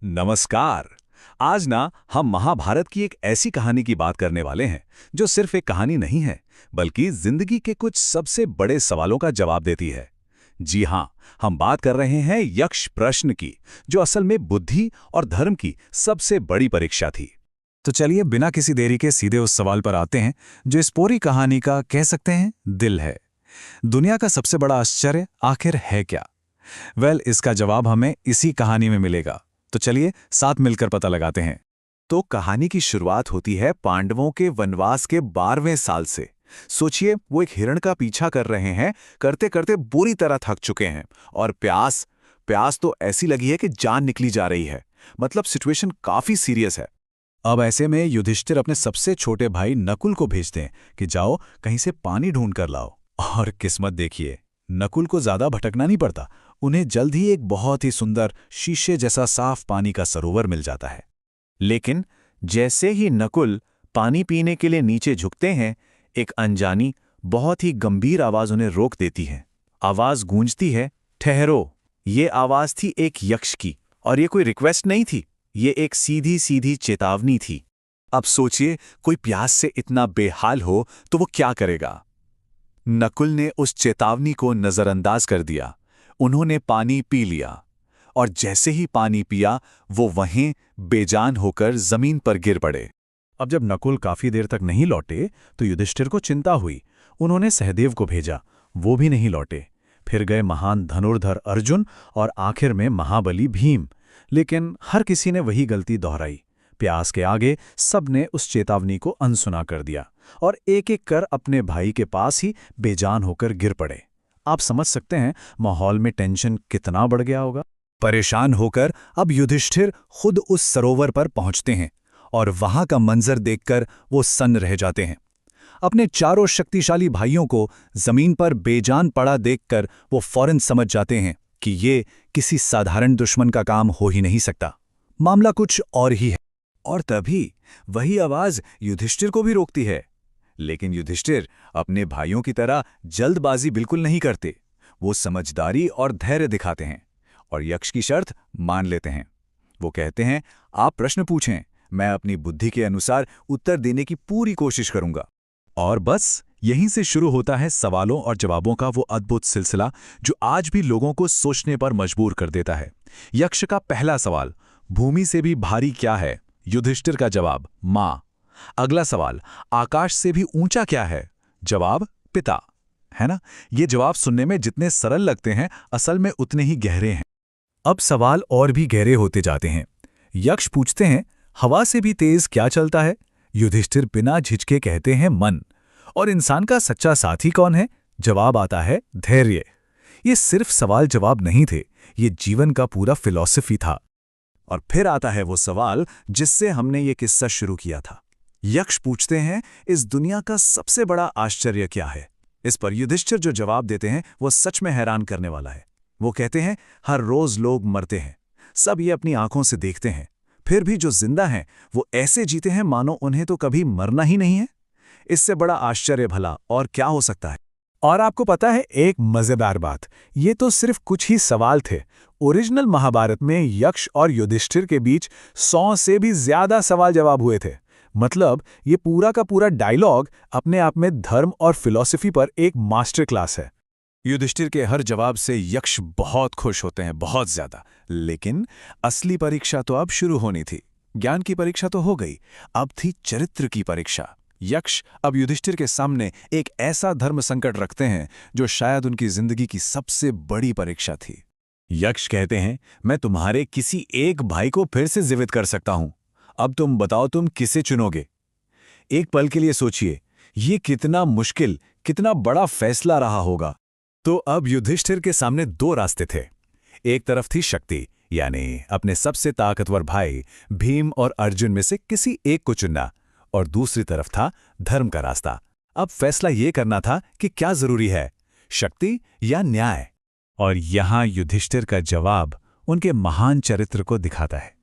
नमस्कार। आज ना हम महाभारत की एक ऐसी कहानी की बात करने वाले हैं जो सिर्फ एक कहानी नहीं है, बल्कि जिंदगी के कुछ सबसे बड़े सवालों का जवाब देती है। जी हाँ, हम बात कर रहे हैं यक्ष प्रश्न की, जो असल में बुद्धि और धर्म की सबसे बड़ी परीक्षा थी। तो चलिए बिना किसी देरी के सीधे उस सवाल पर आते हैं जो इस पूरी कहानी का कह सकते हैं दिल है। दुनिया का सबसे बड़ा आश्चर्य आखिर है क्या? इसका जवाब हमें इसी कहानी में मिलेगा। तो चलिए साथ मिलकर पता लगाते हैं। तो कहानी की शुरुआत होती है पांडवों के वनवास के 12वें साल से। सोचिए, वो एक हिरण का पीछा कर रहे हैं, करते करते बुरी तरह थक चुके हैं और प्यास प्यास तो ऐसी लगी है कि जान निकली जा रही है। मतलब सिचुएशन काफी सीरियस है। अब ऐसे में युधिष्ठिर अपने सबसे छोटे भाई नकुल को भेजते हैं कि जाओ कहीं से पानी ढूंढ कर लाओ। और किस्मत देखिए, नकुल को ज्यादा भटकना नहीं पड़ता। उन्हें जल्द ही एक बहुत ही सुंदर शीशे जैसा साफ पानी का सरोवर मिल जाता है। लेकिन जैसे ही नकुल पानी पीने के लिए नीचे झुकते हैं, एक अनजानी बहुत ही गंभीर आवाज उन्हें रोक देती है। आवाज गूंजती है, ठहरो। ये आवाज थी एक यक्ष की, और ये कोई रिक्वेस्ट नहीं थी, ये एक सीधी सीधी चेतावनी थी। अब सोचिए, कोई प्यास से इतना बेहाल हो तो वो क्या करेगा। नकुल ने उस चेतावनी को नजरअंदाज कर दिया। उन्होंने पानी पी लिया, और जैसे ही पानी पिया वो वहीं बेजान होकर जमीन पर गिर पड़े। अब जब नकुल काफी देर तक नहीं लौटे तो युधिष्ठिर को चिंता हुई। उन्होंने सहदेव को भेजा, वो भी नहीं लौटे। फिर गए महान धनुर्धर अर्जुन और आखिर में महाबली भीम। लेकिन हर किसी ने वही गलती दोहराई। प्यास के आगे सबने उस चेतावनी को अनसुना कर दिया और एक एक कर अपने भाई के पास ही बेजान होकर गिर पड़े। आप समझ सकते हैं माहौल में टेंशन कितना बढ़ गया होगा। परेशान होकर अब युधिष्ठिर खुद उस सरोवर पर पहुंचते हैं और वहां का मंजर देखकर वो सन्न रह जाते हैं। अपने चारों शक्तिशाली भाइयों को जमीन पर बेजान पड़ा देखकर वो फौरन समझ जाते हैं कि ये किसी साधारण दुश्मन का काम हो ही नहीं सकता। मामला कुछ और ही है। और तभी वही आवाज युधिष्ठिर को भी रोकती है। लेकिन युधिष्ठिर अपने भाइयों की तरह जल्दबाजी बिल्कुल नहीं करते। वो समझदारी और धैर्य दिखाते हैं और यक्ष की शर्त मान लेते हैं। वो कहते हैं, आप प्रश्न पूछें, मैं अपनी बुद्धि के अनुसार उत्तर देने की पूरी कोशिश करूंगा। और बस यहीं से शुरू होता है सवालों और जवाबों का वो अद्भुत सिलसिला जो आज भी लोगों को सोचने पर मजबूर कर देता है। यक्ष का पहला सवाल, भूमि से भी भारी क्या है? युधिष्ठिर का जवाब, मां। अगला सवाल, आकाश से भी ऊंचा क्या है? जवाब, पिता। है ना? ये जवाब सुनने में जितने सरल लगते हैं, असल में उतने ही गहरे हैं। अब सवाल और भी गहरे होते जाते हैं। यक्ष पूछते हैं, हवा से भी तेज क्या चलता है? युधिष्ठिर बिना झिझके कहते हैं, मन। और इंसान का सच्चा साथी कौन है? जवाब आता है, धैर्य। ये सिर्फ सवाल जवाब नहीं थे, ये जीवन का पूरा फिलॉसफी था। और फिर आता है वो सवाल जिससे हमने ये किस्सा शुरू किया था। यक्ष पूछते हैं, इस दुनिया का सबसे बड़ा आश्चर्य क्या है? इस पर युधिष्ठिर जो जवाब देते हैं वो सच में हैरान करने वाला है। वो कहते हैं, हर रोज लोग मरते हैं, सब ये अपनी आंखों से देखते हैं, फिर भी जो जिंदा हैं वो ऐसे जीते हैं मानो उन्हें तो कभी मरना ही नहीं है। इससे बड़ा आश्चर्य भला और क्या हो सकता है? और आपको पता है एक मजेदार बात, ये तो सिर्फ कुछ ही सवाल थे। ओरिजिनल महाभारत में यक्ष और युधिष्ठिर के बीच 100 से भी ज्यादा सवाल जवाब हुए थे। मतलब ये पूरा का पूरा डायलॉग अपने आप में धर्म और फिलॉसफी पर एक मास्टर क्लास है। युधिष्ठिर के हर जवाब से यक्ष बहुत खुश होते हैं, बहुत ज्यादा। लेकिन असली परीक्षा तो अब शुरू होनी थी। ज्ञान की परीक्षा तो हो गई, अब थी चरित्र की परीक्षा। यक्ष अब युधिष्ठिर के सामने एक ऐसा धर्म संकट रखते हैं जो शायद उनकी जिंदगी की सबसे बड़ी परीक्षा थी। यक्ष कहते हैं, मैं तुम्हारे किसी एक भाई को फिर से जीवित कर सकता हूं। अब तुम बताओ, तुम किसे चुनोगे? एक पल के लिए सोचिए, ये कितना मुश्किल, कितना बड़ा फैसला रहा होगा। तो अब युधिष्ठिर के सामने दो रास्ते थे। एक तरफ थी शक्ति, यानी अपने सबसे ताकतवर भाई भीम और अर्जुन में से किसी एक को चुनना, और दूसरी तरफ था धर्म का रास्ता। अब फैसला यह करना था कि क्या जरूरी है, शक्ति या न्याय। और यहां युधिष्ठिर का जवाब उनके महान चरित्र को दिखाता है।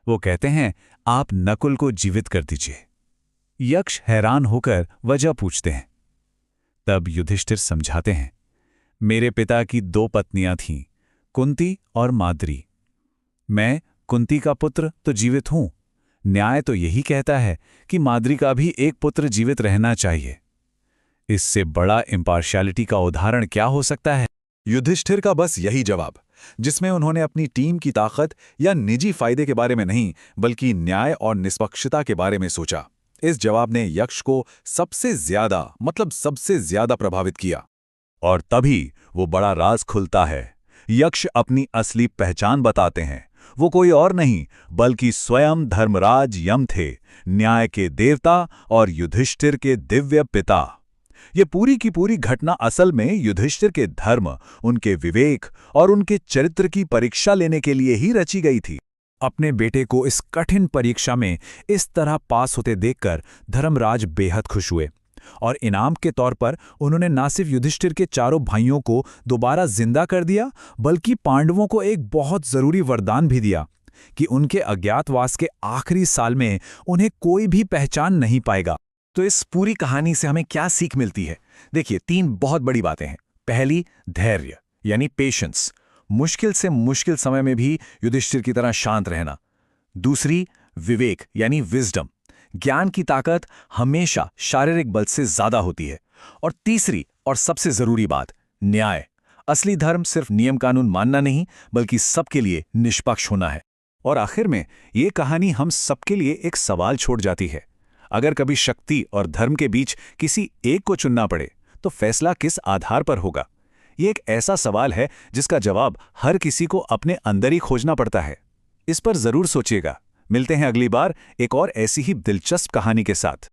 वो कहते हैं, आप नकुल को जीवित कर दीजिए। यक्ष हैरान होकर वजह पूछते हैं। तब युधिष्ठिर समझाते हैं, मेरे पिता की 2 पत्नियां थीं, कुंती और माद्री। मैं कुंती का पुत्र तो जीवित हूं। न्याय तो यही कहता है कि माद्री का भी एक पुत्र जीवित रहना चाहिए। इससे बड़ा इम्पार्शियलिटी का उदाहरण क्या हो सकता है? युधिष्ठिर का बस यही जवाब, जिसमें उन्होंने अपनी टीम की ताकत या निजी फायदे के बारे में नहीं, बल्कि न्याय और निष्पक्षता के बारे में सोचा। इस जवाब ने यक्ष को सबसे ज्यादा प्रभावित किया। और तभी वो बड़ा राज खुलता है। यक्ष अपनी असली पहचान बताते हैं। वो कोई और नहीं बल्कि स्वयं धर्मराज यम थे, न्याय के देवता और युधिष्ठिर के दिव्य पिता। ये पूरी की पूरी घटना असल में युधिष्ठिर के धर्म, उनके विवेक और उनके चरित्र की परीक्षा लेने के लिए ही रची गई थी। अपने बेटे को इस कठिन परीक्षा में इस तरह पास होते देखकर धर्मराज बेहद खुश हुए और इनाम के तौर पर उन्होंने न सिर्फ युधिष्ठिर के चारों भाइयों को दोबारा जिंदा कर दिया, बल्कि पांडवों को एक बहुत जरूरी वरदान भी दिया कि उनके अज्ञातवास के आखिरी साल में उन्हें कोई भी पहचान नहीं पाएगा। तो इस पूरी कहानी से हमें क्या सीख मिलती है? देखिए, 3 बहुत बड़ी बातें हैं। पहली, धैर्य यानी पेशेंस, मुश्किल से मुश्किल समय में भी युधिष्ठिर की तरह शांत रहना। दूसरी, विवेक यानी विजडम, ज्ञान की ताकत हमेशा शारीरिक बल से ज्यादा होती है। और तीसरी और सबसे जरूरी बात, न्याय। असली धर्म सिर्फ नियम कानून मानना नहीं, बल्कि सबके लिए निष्पक्ष होना है। और आखिर में ये कहानी हम सबके लिए एक सवाल छोड़ जाती है। अगर कभी शक्ति और धर्म के बीच किसी एक को चुनना पड़े, तो फैसला किस आधार पर होगा? ये एक ऐसा सवाल है जिसका जवाब हर किसी को अपने अंदर ही खोजना पड़ता है। इस पर जरूर सोचिएगा। मिलते हैं अगली बार एक और ऐसी ही दिलचस्प कहानी के साथ।